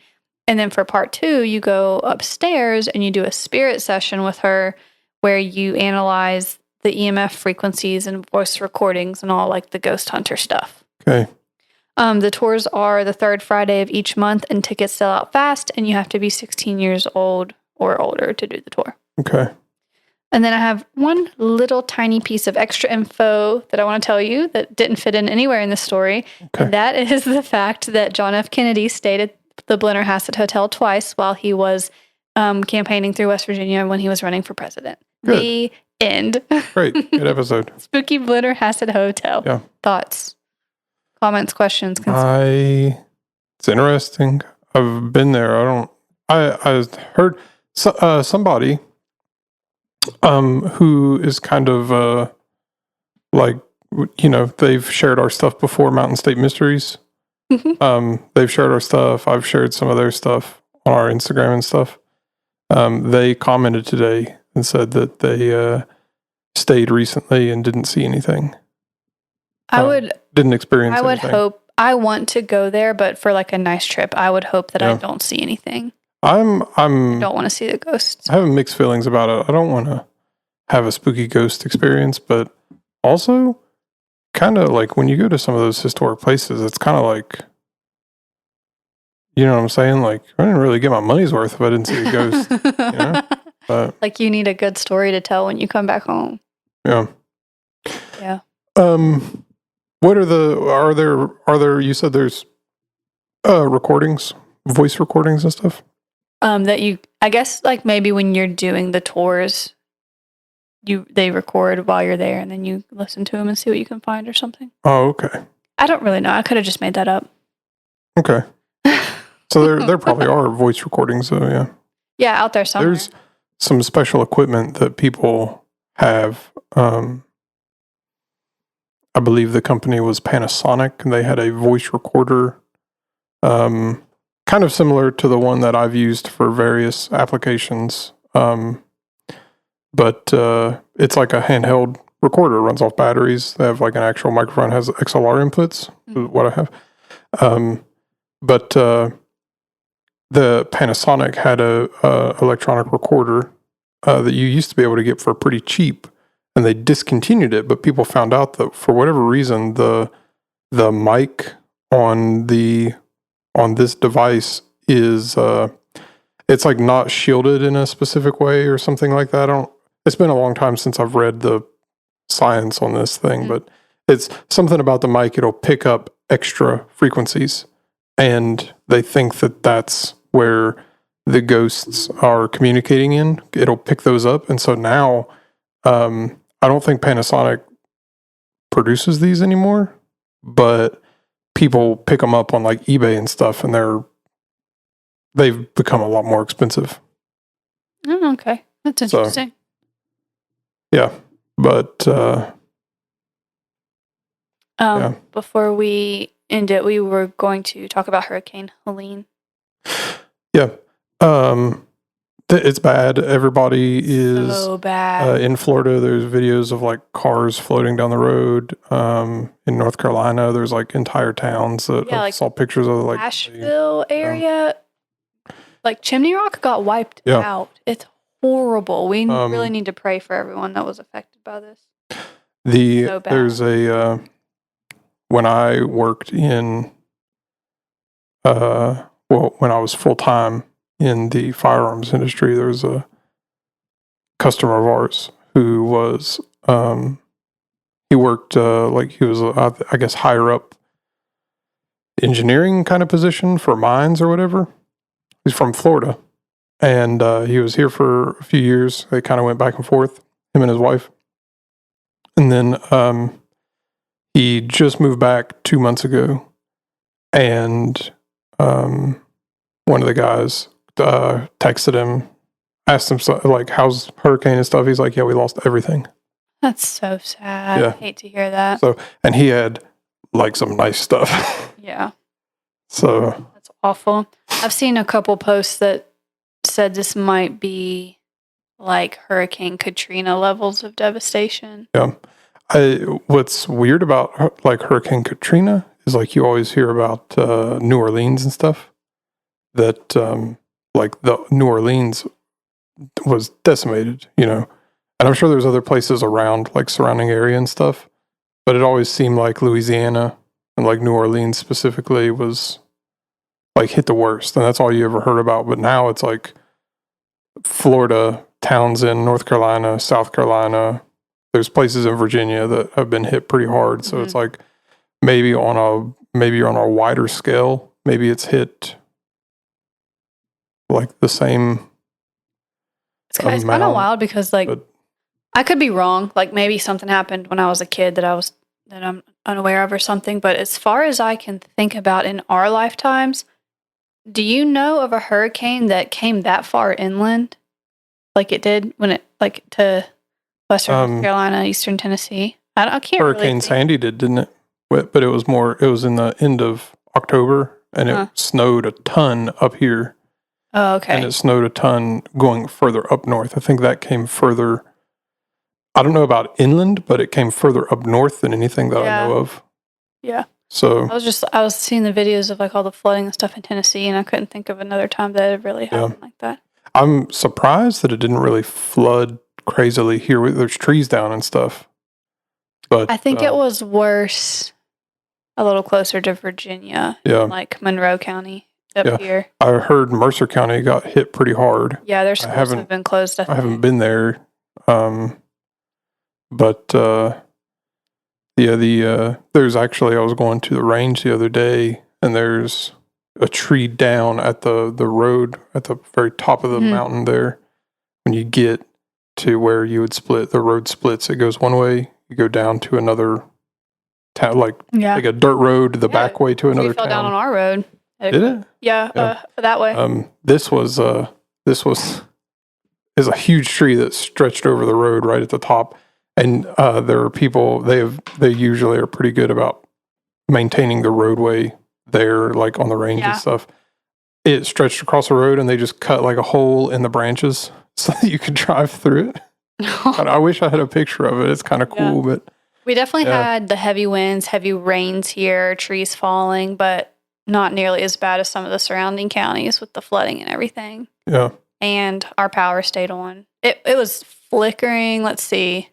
And then for part 2, you go upstairs and you do a spirit session with her where you analyze the EMF frequencies and voice recordings and all like the ghost hunter stuff. Okay. The tours are the 3rd Friday of each month and tickets sell out fast and you have to be 16 years old or older to do the tour. Okay. And then I have one little tiny piece of extra info that I want to tell you that didn't fit in anywhere in the story. Okay. And that is the fact that John F. Kennedy stayed at the Blennerhassett Hotel twice while he was campaigning through West Virginia when he was running for president. Good. The end. Great. Good episode. Spooky Blennerhassett Hotel. Yeah. Thoughts, comments, questions, concerns? It's interesting. I've been there. I heard somebody who is kind of like, they've shared our stuff before, Mountain State Mysteries. They've shared our stuff. I've shared some of their stuff on our Instagram and stuff. They commented today and said that they stayed recently and didn't see anything. Didn't experience anything. Hope. I want to go there, but for like a nice trip, I would hope that I don't see anything. I don't want to see the ghosts. I have mixed feelings about it. I don't want to have a spooky ghost experience, but also kind of like when you go to some of those historic places, it's kind of like, you know what I'm saying? Like, I didn't really get my money's worth if I didn't see a ghost. But, like you need a good story to tell when you come back home. Yeah. Yeah. What are there, you said there's recordings, voice recordings and stuff? I guess like maybe when you're doing the tours, they record while you're there and then you listen to them and see what you can find or something. Oh, okay. I don't really know. I could have just made that up. Okay. So there probably are voice recordings though, yeah. Yeah, out there somewhere. There's some special equipment that people have. I believe the company was Panasonic, and they had a voice recorder, kind of similar to the one that I've used for various applications. But it's like a handheld recorder. It runs off batteries. They have like an actual microphone, has XLR inputs, is what I have. But the Panasonic had a electronic recorder that you used to be able to get for pretty cheap. And they discontinued it, but people found out that for whatever reason, the mic on this device is it's like not shielded in a specific way or something like that. It's been a long time since I've read the science on this thing, but it's something about the mic. It'll pick up extra frequencies, and they think that that's where the ghosts are communicating in. It'll pick those up, and so now. I don't think Panasonic produces these anymore, but people pick them up on like eBay and stuff, and they've become a lot more expensive. Oh, okay. That's interesting. Yeah, but before we end it, we were going to talk about Hurricane Helene. Yeah. It's bad. Everybody is so bad. In Florida. There's videos of like cars floating down the road. In North Carolina, there's like entire towns that I saw pictures of. Like Asheville area, like Chimney Rock got wiped out. It's horrible. We really need to pray for everyone that was affected by this. So bad. There's when I worked in when I was full time in the firearms industry, there was a customer of ours who was, he worked, like he was, I guess, higher up engineering kind of position for mines or whatever. He's from Florida, and he was here for a few years. They kind of went back and forth, him and his wife. And then he just moved back 2 months ago, and one of the guys texted him, asked him, like, how's hurricane and stuff? He's like, yeah, we lost everything. That's so sad. Yeah. I hate to hear that. So, and he had, like, some nice stuff. Yeah. So. That's awful. I've seen a couple posts that said this might be like Hurricane Katrina levels of devastation. Yeah. What's weird about, like, Hurricane Katrina is, like, you always hear about New Orleans and stuff. That, like, the New Orleans was decimated, you know. And I'm sure there's other places around, like, surrounding area and stuff. But it always seemed like Louisiana and, like, New Orleans specifically was, like, hit the worst. And that's all you ever heard about. But now it's, like, Florida, Townsend, North Carolina, South Carolina. There's places in Virginia that have been hit pretty hard. So it's like maybe on a wider scale, maybe it's hit like the same. It's kind of wild because, like, I could be wrong. Like, maybe something happened when I was a kid that I'm unaware of or something. But as far as I can think about in our lifetimes, do you know of a hurricane that came that far inland, like it did when it, like, to Western North Carolina, Eastern Tennessee? I can't. Hurricane Sandy didn't it? But it was in the end of October, and it snowed a ton up here. Oh, okay. And it snowed a ton going further up north. I think that came further. I don't know about inland, but it came further up north than anything that I know of. Yeah. So I was seeing the videos of, like, all the flooding and stuff in Tennessee, and I couldn't think of another time that it really happened like that. I'm surprised that it didn't really flood crazily here. There's trees down and stuff. But I think it was worse a little closer to Virginia, like Monroe County up here. I heard Mercer County got hit pretty hard. Yeah, their schools have been closed. I haven't been there. But there's actually, I was going to the range the other day, and there's a tree down at the road at the very top of the mountain there. When you get to where you would split, the road splits. It goes one way, you go down to another town, like a dirt road, the back way to another town. Fell down on our road. Did it? Yeah, that way. This is a huge tree that stretched over the road right at the top. And there are people, they usually are pretty good about maintaining the roadway there, like on the range and stuff. It stretched across the road, and they just cut like a hole in the branches so that you could drive through it. I wish I had a picture of it. It's kind of cool, but we definitely had the heavy winds, heavy rains here, trees falling, but not nearly as bad as some of the surrounding counties with the flooding and everything. Yeah. And our power stayed on. It was flickering, let's see,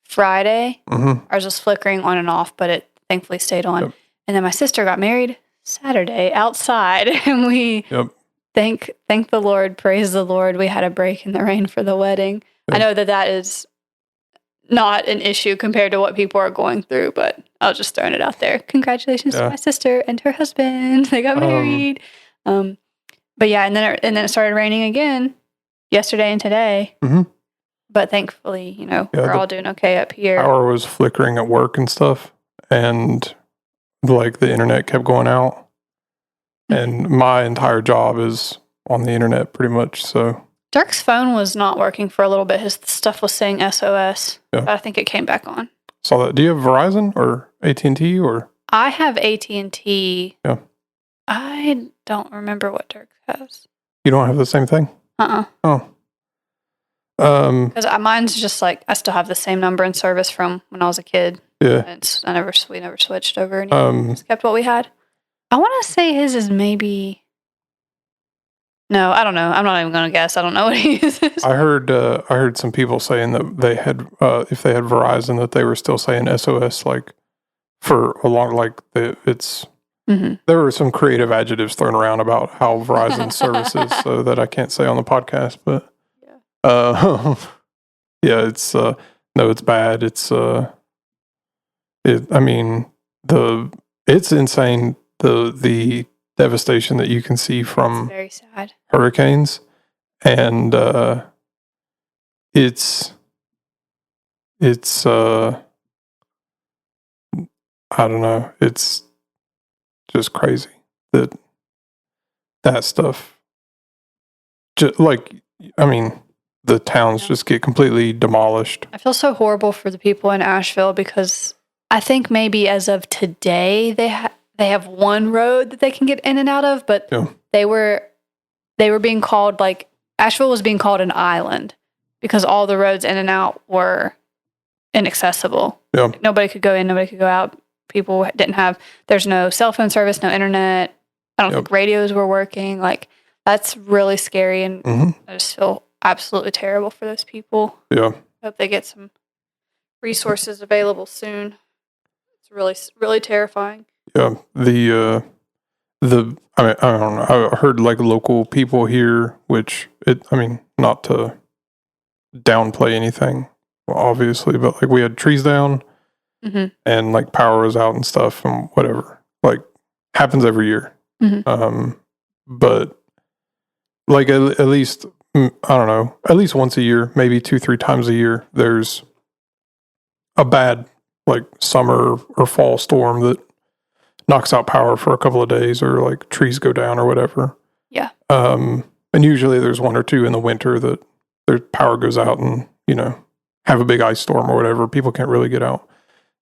Friday. Ours was flickering on and off, but it thankfully stayed on. Yep. And then my sister got married Saturday outside, and we thank the Lord, praise the Lord, we had a break in the rain for the wedding. Yep. I know that is not an issue compared to what people are going through, but I was just throwing it out there. Congratulations to my sister and her husband. They got married. But yeah, and then it started raining again yesterday and today. But thankfully, we're all doing okay up here. Power was flickering at work and stuff, and like the internet kept going out. And my entire job is on the internet pretty much, so. Dirk's phone was not working for a little bit. His stuff was saying SOS, but I think it came back on. Saw that. Do you have Verizon or AT&T or? I have AT&T. Yeah. I don't remember what Dirk has. You don't have the same thing? Oh. Because mine's just like, I still have the same number and service from when I was a kid. Yeah. We never switched over. Just kept what we had. I want to say his is maybe. No, I don't know. I'm not even going to guess. I don't know what he uses. I heard some people saying that they had, if they had Verizon, that they were still saying SOS like for a long, like it's. There were some creative adjectives thrown around about how Verizon services, so that I can't say on the podcast, but. It's no, it's bad. It's insane the devastation that you can see It's from very sad. hurricanes, and it's I don't know, it's just crazy that stuff. Just like, I mean, the towns just get completely demolished. I feel so horrible for the people in Asheville because I think maybe as of today they have one road that they can get in and out of, but Yeah. they were being called, like, Asheville was being called an island because all the roads in and out were inaccessible. Yeah. Nobody could go in, nobody could go out. People there's no cell phone service, no internet. I don't think radios were working. Like, that's really scary, and I just feel absolutely terrible for those people. Yeah. Hope they get some resources available soon. It's really, really terrifying. Yeah. I mean, I don't know. I heard like local people here, I mean, not to downplay anything, obviously, but like we had trees down and like power was out and stuff and whatever. Like, happens every year. But like at least, I don't know, at least once a year, maybe 2-3 times a year, there's a bad like summer or fall storm that knocks out power for a couple of days, or like trees go down or whatever. Yeah. And usually there's 1 or 2 in the winter that their power goes out and, have a big ice storm or whatever. People can't really get out.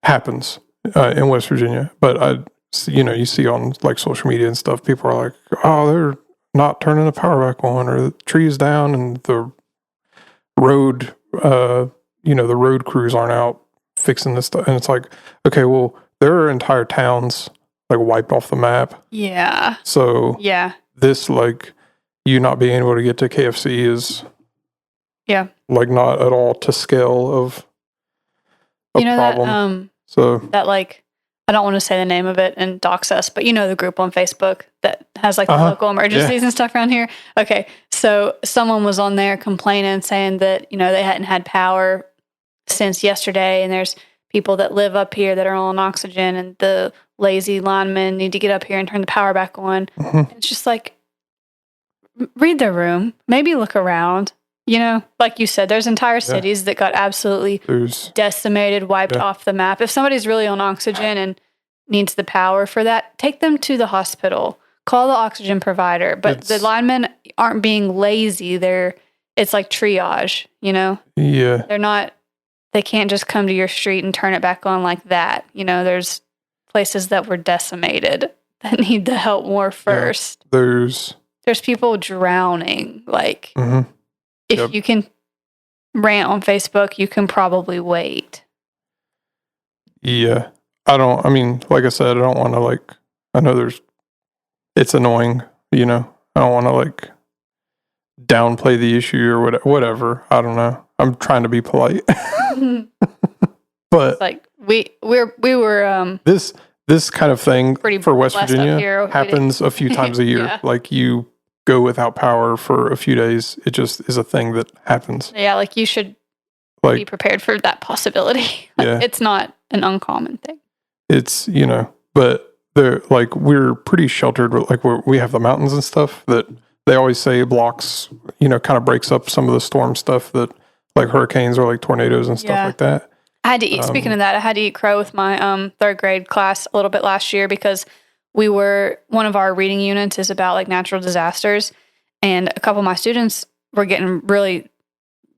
Happens in West Virginia. But you see on like social media and stuff, people are like, oh, they're not turning the power back on, or the trees down and the road, the road crews aren't out fixing this stuff. And it's like, okay, well, there are entire towns like wiped off the map. Yeah. So yeah, this, like, you not being able to get to KFC is like not at all to scale of a problem. That like, I don't want to say the name of it and dox us, but the group on Facebook that has like the local emergencies and stuff around here. Okay. So someone was on there complaining, saying that, they hadn't had power since yesterday, and there's people that live up here that are on oxygen, and the lazy linemen need to get up here and turn the power back on. It's just like, read the room, maybe look around. Like you said, there's entire cities that got absolutely decimated, wiped off the map. If somebody's really on oxygen and needs the power for that, take them to the hospital, call the oxygen provider. But the linemen aren't being lazy. It's like triage, Yeah. They can't just come to your street and turn it back on like that. There's places that were decimated that need the help more first. Yeah. There's people drowning. Like, if you can rant on Facebook, you can probably wait. Yeah. I mean, like I said, I don't want to I know it's annoying, I don't want to downplay the issue or whatever. I don't know. I'm trying to be polite. But it's like we were this kind of thing for West Virginia happens a few times a year. Yeah. Like, you go without power for a few days. It just is a thing that happens. Yeah, like, you should be prepared for that possibility. It's not an uncommon thing. It's, but we're pretty sheltered. Like, we have the mountains and stuff that they always say blocks, kind of breaks up some of the storm stuff that, like, hurricanes or like tornadoes and stuff like that. I had to eat, speaking of that, I had to eat crow with my third grade class a little bit last year because one of our reading units is about like natural disasters, and a couple of my students were getting really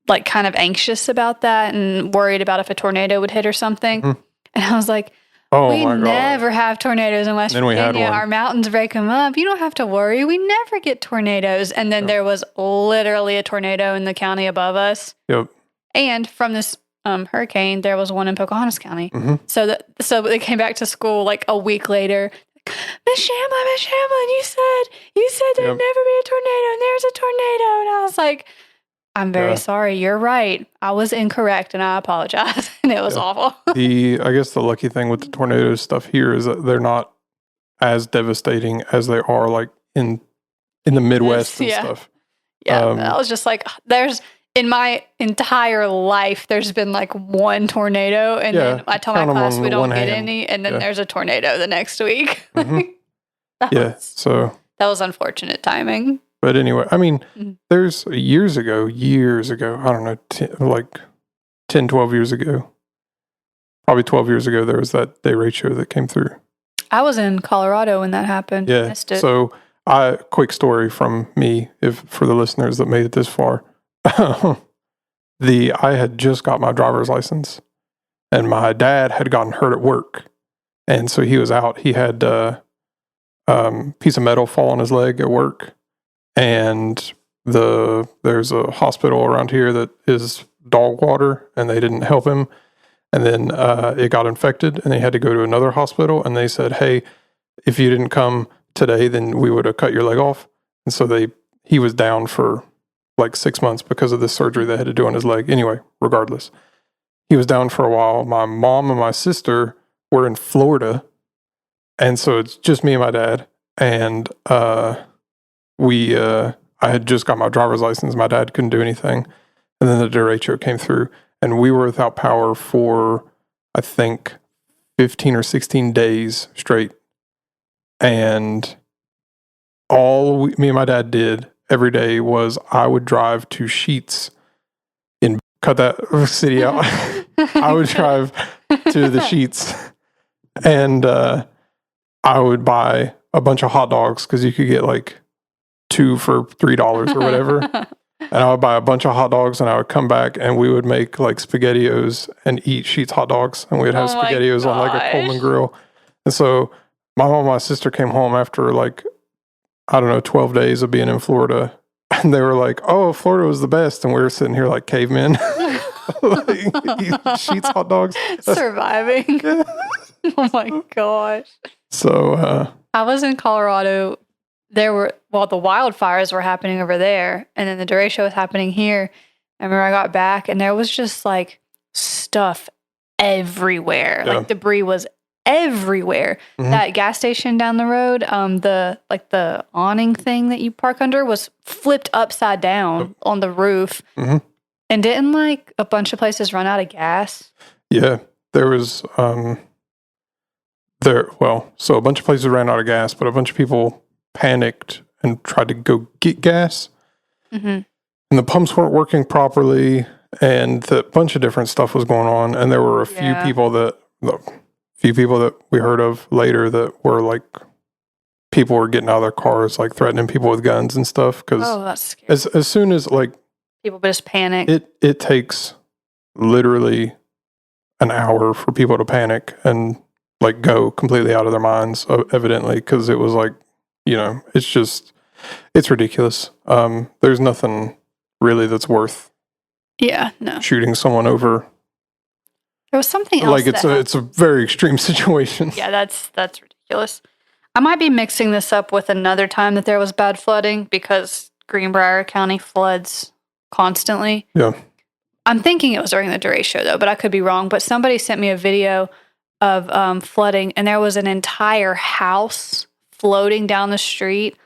like kind of anxious about that and worried about if a tornado would hit or something. And I was like, we never have tornadoes in West Virginia. Our mountains break them up. You don't have to worry. We never get tornadoes. And then there was literally a tornado in the county above us. Yep. And from this hurricane, there was one in Pocahontas County. So they came back to school like a week later. Miss Shamblin, you said there'd never be a tornado, and there's a tornado. And I was like, I'm very sorry. You're right. I was incorrect, and I apologize. And it was awful. I guess the lucky thing with the tornado stuff here is that they're not as devastating as they are like in the Midwest and stuff. Yeah, I was just like, in my entire life, there's been like one tornado, and then I tell my class we don't get any, and then there's a tornado the next week. Yeah. So that was unfortunate timing. But anyway, I mean, Mhm. there's years ago, I don't know, like 10, 12 years ago, probably 12 years ago, there was that day rate show that came through. I was in Colorado when that happened. Yeah. Missed it. So, quick story from me, if for the listeners that made it this far. I had just got my driver's license, and my dad had gotten hurt at work. And so he was out. He had a piece of metal fall on his leg at work. And there's a hospital around here that is dog water, and they didn't help him. And then it got infected, and they had to go to another hospital. And they said, "Hey, if you didn't come today, then we would have cut your leg off." And so he was down for like 6 months because of this surgery they had to do on his leg. Anyway, regardless, he was down for a while. My mom and my sister were in Florida, and so it's just me and my dad. And I had just got my driver's license. My dad couldn't do anything. And then the derecho came through, and we were without power for, I think, 15 or 16 days straight. And me and my dad did every day was I would drive to Sheetz and cut that city out. I would drive to the Sheetz, and I would buy a bunch of hot dogs because you could get like 2 for $3 or whatever. And I would buy a bunch of hot dogs, and I would come back, and we would make like SpaghettiOs and eat Sheetz hot dogs, and we'd have SpaghettiOs on like a Coleman grill. And so my mom and my sister came home after like, I don't know, 12 days of being in Florida, and they were like, "Oh, Florida was the best," and we were sitting here like cavemen, like, eating Sheetz hot dogs, surviving. Yeah. Oh my gosh! So I was in Colorado. The wildfires were happening over there, and then the derecho was happening here. I remember I got back, and there was just like stuff everywhere. Yeah. Like debris was everywhere. Mhm. That gas station down the road, the awning thing that you park under was flipped upside down on the roof. Mhm. And didn't like a bunch of places run out of gas? Yeah, there was so a bunch of places ran out of gas, but a bunch of people panicked and tried to go get gas. Mm-hmm. And the pumps weren't working properly, and a bunch of different stuff was going on. And there were a few people that we heard of later that were like, people were getting out of their cars, like threatening people with guns and stuff. Because that's scary. as soon as like People just panic. it takes literally an hour for people to panic and like go completely out of their minds, evidently, because it was like, it's ridiculous. There's nothing really that's worth shooting someone over. There was something else. Like it's a very extreme situation. Yeah, that's ridiculous. I might be mixing this up with another time that there was bad flooding, because Greenbrier County floods constantly. Yeah. I'm thinking it was during the derecho though, but I could be wrong. But somebody sent me a video of flooding, and there was an entire house floating down the street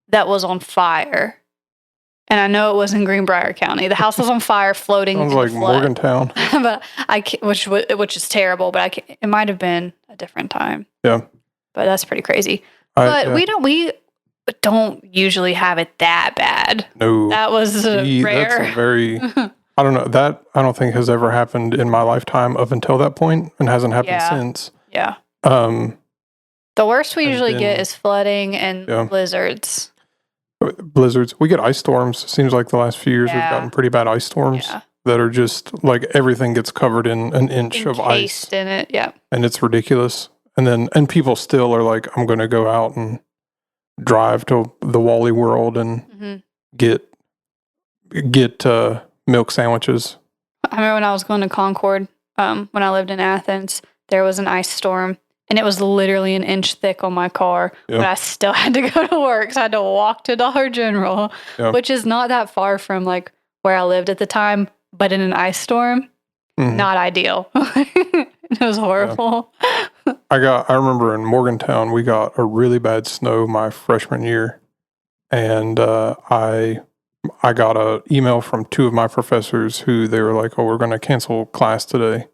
that was on fire. And I know it was in Greenbrier County. The house was on fire, floating. Sounds like Morgantown. But which is terrible. But it might have been a different time. Yeah. But that's pretty crazy. But we don't usually have it that bad. No, that was rare. That's a very. I don't know, that I don't think has ever happened in my lifetime up until that point, and hasn't happened since. Yeah. The worst we usually get is flooding and blizzards. Blizzards. We get ice storms. Seems like the last few years we've gotten pretty bad ice storms that are just like everything gets covered in an inch of ice. Encased in it, yeah. And it's ridiculous. And people still are like, I'm going to go out and drive to the Wally World and get milk sandwiches. I remember when I was going to Concord, when I lived in Athens, there was an ice storm, and it was literally an inch thick on my car, but I still had to go to work, so I had to walk to Dollar General, which is not that far from like where I lived at the time, but in an ice storm, not ideal. It was horrible. Yeah. I remember in Morgantown, we got a really bad snow my freshman year, and I got an email from 2 of my professors who they were like, "Oh, we're going to cancel class today."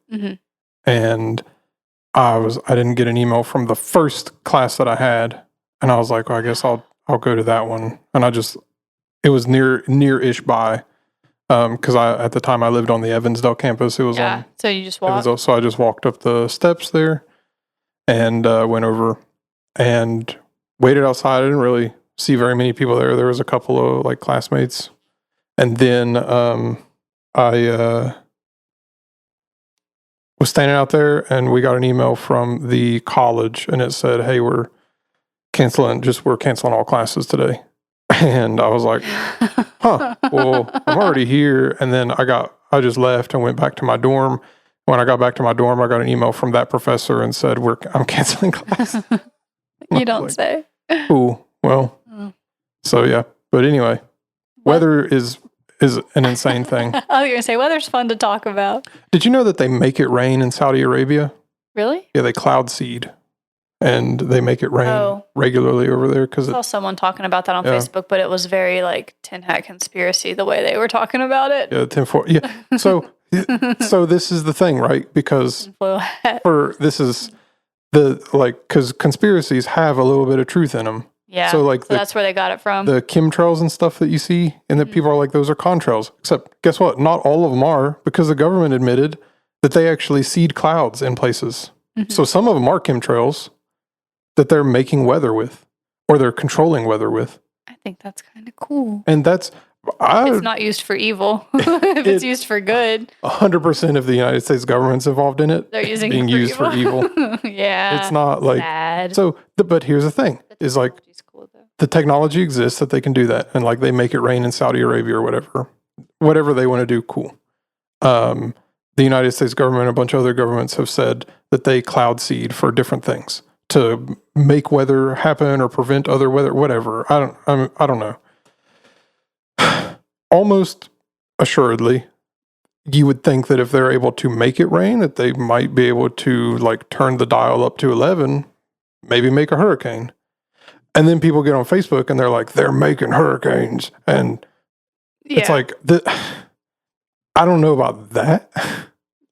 And I didn't get an email from the first class that I had, And I was like, well, I guess I'll go to that one. And it was near-ish by, because at the time I lived on the Evansdale campus. It was on. So you just walked. Evansdale, so I just walked up the steps there and went over and waited outside. I didn't really see very many people there. There was a couple of like classmates. And then I was standing out there, and we got an email from the college, and it said, "Hey, we're canceling all classes today." And I was like, "Huh? Well, I'm already here." And then I just left and went back to my dorm. When I got back to my dorm, I got an email from that professor and said, "I'm canceling class." You don't say. Cool. Well, so yeah. But anyway, weather is an insane thing. I was going to say, weather's fun to talk about. Did you know that they make it rain in Saudi Arabia? Really? Yeah, they cloud seed, and they make it rain regularly over there. I saw someone talking about that on Facebook, but it was very like tin hat conspiracy the way they were talking about it. Yeah, tinfoil. Yeah. So this is the thing, right? Because because conspiracies have a little bit of truth in them. Yeah. So that's where they got it from. The chemtrails and stuff that you see, and that people are like, those are contrails. Except, guess what? Not all of them are, because the government admitted that they actually seed clouds in places. Mm-hmm. So some of them are chemtrails that they're making weather with, or they're controlling weather with. I think that's kind of cool. And it's not used for evil. If it's used for good. 100% of the United States government's involved in it. They're being used for evil. Yeah. It's not like sad. So. But here's the thing: is like the technology exists that they can do that, and like they make it rain in Saudi Arabia or whatever they want to do. Cool. The United States government and a bunch of other governments have said that they cloud seed for different things to make weather happen or prevent other weather, whatever. I don't know. Almost assuredly, you would think that if they're able to make it rain, that they might be able to like turn the dial up to 11, maybe make a hurricane. And then people get on Facebook and they're like, they're making hurricanes. And it's like, I don't know about that.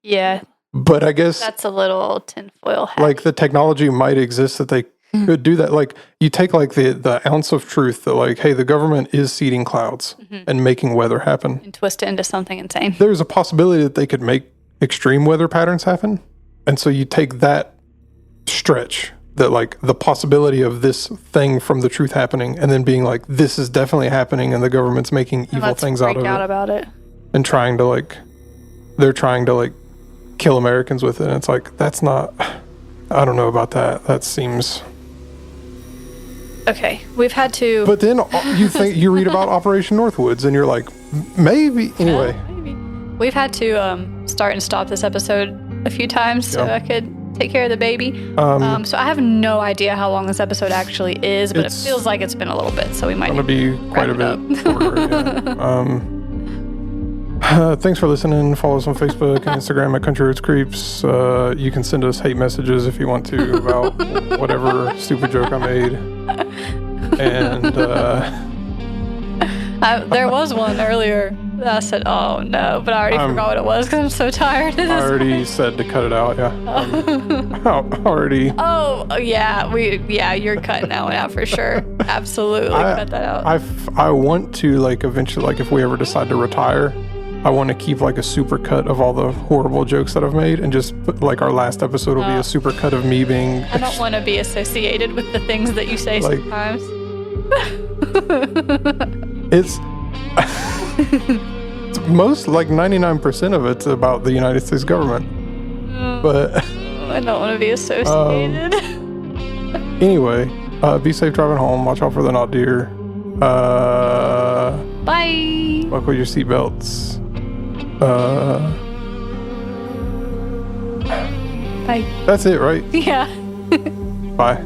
Yeah. But I guess that's a little tinfoil hat. Like the technology might exist that they could do that. Like you take like the ounce of truth that like, hey, the government is seeding clouds and making weather happen. And twist it into something insane. There's a possibility that they could make extreme weather patterns happen. And so you take that stretch, that like the possibility of this thing from the truth happening, and then being like, this is definitely happening, and the government's making evil things out of it. About it. And they're trying to kill Americans with it. And it's like, that's not, I don't know about that. That seems... Okay, we've had to... But then you read about Operation Northwoods, and you're like, maybe. Anyway. Yeah, maybe. We've had to start and stop this episode a few times so I could take care of the baby. So I have no idea how long this episode actually is, but it feels like it's been a little bit, so we might need to be quite a bit shorter. Thanks for listening. Follow us on Facebook and Instagram at Country Roots Creeps. You can send us hate messages if you want to about whatever stupid joke I made. And there was one earlier that I said, oh no, but I already forgot what it was because I'm so tired. I already said to cut it out, yeah. Already. Oh, yeah. You're cutting that one out for sure. Absolutely cut that out. I want to, eventually, if we ever decide to retire, I want to keep, a super cut of all the horrible jokes that I've made, and just put, our last episode will be a super cut of me being... I don't want to be associated with the things that you say sometimes. It's most 99% of it's about the United States government. But I don't want to be associated. Anyway, be safe driving home. Watch out for the not deer. Bye. Buckle your seatbelts. Bye. That's it, right? Yeah. Bye.